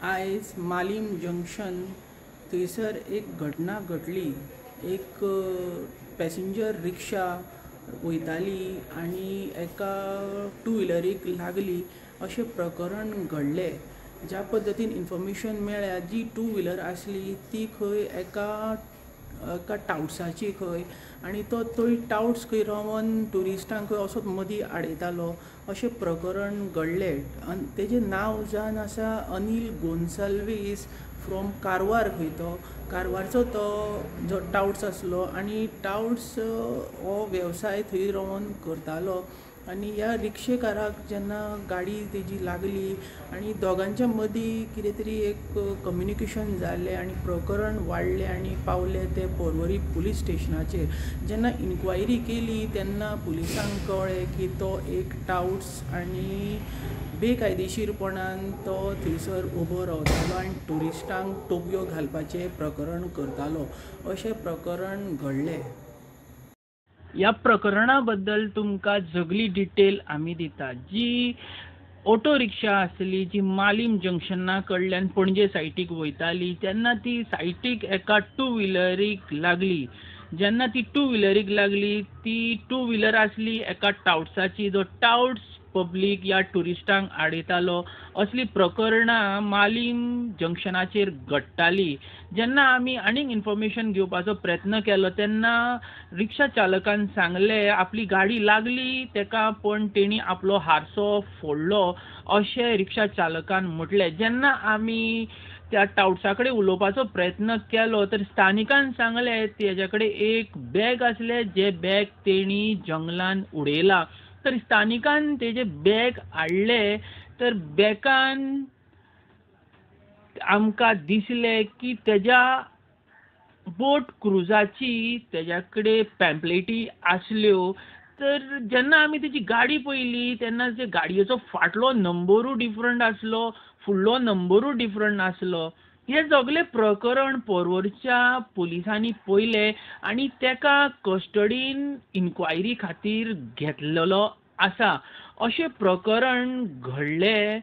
आयज मालीम जंक्शन थंयसर एक घटना घडली। एक पॅसेंजर रिक्षा वयताली आनी एका टू व्हिलरीक लागली अशें प्रकरण घडलें। ज्या पद्दतीन इन्फॉर्मेशन मेळ्ळ्या, जी टू व्हिलर आसली ती खंय एका टावट्साची खंय, आनी तो टावट्स खंय रावन ट्युरिस्टांक खंय असोच मदीं आडयतालो अशें प्रकरण घडलें। आनी तेजें नांव जावन आसा अनिल गोन्साल्वीस फ्रॉम कारवार। खंय तो कारवारचो तो जो टावट्स आसलो आनी टावट्स हो वेवसाय थंय रावन करतालो। आनी ह्या रिक्षेकाराक जेन्ना गाडी तेजी लागली आनी दोगांच्या मदीं कितें तरी एक कम्युनिकेशन जालें आनी प्रकरण वाडलें आनी पावलें ते पर्वरी पुलीस स्टेशनाचेर। जेन्ना इन्क्वायरी केली तेन्ना पुलिसांक कळ्ळें की तो एक टावट्स आनी बेकायदेशीरपणान तो थंयसर उबो रावतालो आनी ट्युरिस्टांक टोपयो घालपाचें प्रकरण करतालो अशें प्रकरण घडलें। ह्या प्रकरणा बद्दल तुमकां सगळी डिटेल आमी दिता। जी ऑटो रिक्षा आसली जी मालीम जंक्शना कडल्यान पणजे सायटीक वयताली तेन्ना ती सायटीक एका टू व्हिलरीक लागली। जेन्ना ती टू व्हिलरीक लागली ती टू व्हिलर आसली एका टावट्साची, जो टावट्स पब्लीक या ट्युरिस्टांक आडयतालो असली प्रकरणां मालीम जंक्शनाचेर घडटाली। जेन्ना आमी आनीक इन्फॉर्मेशन घेवपाचो प्रयत्न केलो तेन्ना रिक्षा चालकान सांगलें आपली गाडी लागली तेका, पण तेणी आपलो हारसो फोडलो अशें रिक्षा चालकान म्हटलें। जेन्ना आमी त्या टावट्सा कडेन उलोवपाचो प्रयत्न केलो तर स्थानिकान सांगलें तेजे कडेन एक बॅग आसलें, जे बॅग तेणी जंगलान उडयला। तर स्थानिकान तेजे बॅग हाडलें तर बॅगान आमकां दिसलें की तेज्या बोट क्रुजाची तेज्या कडेन पॅम्पलेटी आसल्यो। तर जेन्ना आमी तेजी गाडी पळयली तेन्ना ते गाडयेचो फाटलो नंबरूय डिफरंट आसलो, फुडलो नंबरूय डिफरंट आसलो। हें सगळें प्रकरण पर्वरच्या पुलिसांनी पळयलें आनी तेका कस्टडीन इन्क्वायरी खातीर घेतलेलो आसा। अशें प्रकरण घडलें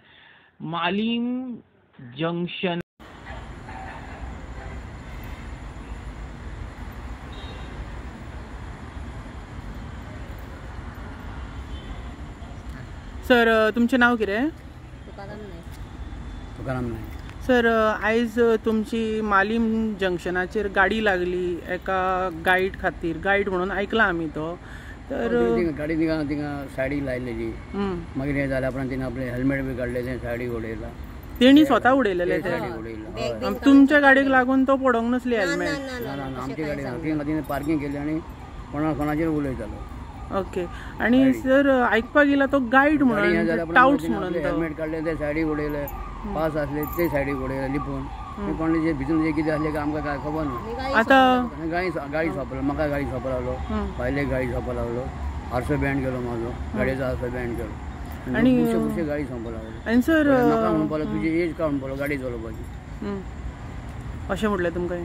मालीम जंक्शन। सर, तुमचें नांव कितें? तुकाराम नायक। सर, आयज तुमची मालीम जंक्शनाचेर गाडी लागली एका गायड खातीर, गायड म्हणून आयकलां आमी तो। तर गाडी थिंगा सायडीक लायलेली, मागीर हें जाल्या उपरांत तिणें आपलें हेल्मेट बी काडलें तें सायडीक उडयलां। तेणी स्वता उडयलेलें ते? तुमच्या गाडयेक लागून तो पडोंक नासली हेल्मेट? आमचे गाडयेक तिणें पार्किंग केली आनी कोणाचेर उलयतालो। ओके। आनी सर, आयकपाक येयला तो गायड म्हणून, टावट्स म्हणून हेल्मेट काडलें ते सायडीक उडयलें, पास आसले ते सायडीक उडयलें लिपून। कोण जे भितून जे कितें आसलें आमकां काय खबर ना। आतां गाडी सोंपलो, म्हाका गाडी सोंपो लागलो, भायले गाडी सोंपो लागलो, हारसो बँड केलो म्हाजो, गाडयेचो हारसो बँड केलो आनी बुरशे गाडी सोंपो लागलो। आनी सर म्हाका म्हणपाक लागलो तुजी एज काय म्हणपाक लागलो गाडी चलोवपाची अशें म्हटलें तुमकां?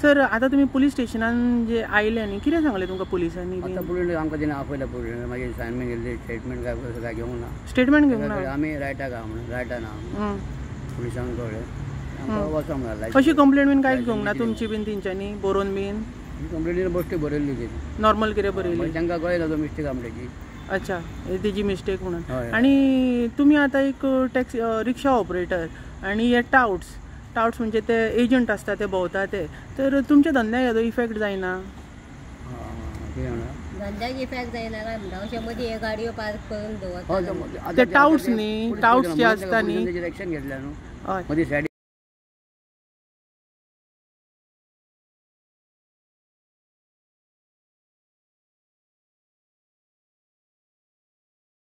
सर, आतां तुमी पुलीस स्टेशनान जे आयले न्ही, कितें सांगलें तुमकां पुलिसांनी? आतां पुलीस आमकां तिणें आपयल्या पुलीस, मागीर सायनमेंट घेतली, स्टेटमेंट काय घेवंक ना। स्टेटमेंट घेवंक ना? आमी रायटाक आहा म्हणून रायटान आहा पुलिसांक कळ्ळें, आमकां वचोंक ना। अशी कंप्लेंट बीन कांयच घेवंक ना तुमची बीन तेंच्यांनी बरोवन बीन? कंप्लेंटीन बश्टी बरयल्ली तेणी, नॉर्मल कितें बरयली? तांकां कळ्ळें तो मिस्टेक आमची। अच्छा, तेजी मिस्टेक म्हणून। आनी तुमी आतां एक टॅक्सी रिक्षा ऑपरेटर आनी हे टावट्स म्हणजे ते एजंट आसता ते भोंवता ते, तर तुमच्या धंद्याक हेजो इफेक्ट जायना? धंद्याक इफेक्ट जायना काय म्हणटा, अशें मदीं हे गाडयो पार्क करून दवरता ते टावट्स न्ही, टावट्स जे आसता न्ही, एक्शन घेतल्या न्हू, मदीं सायडीक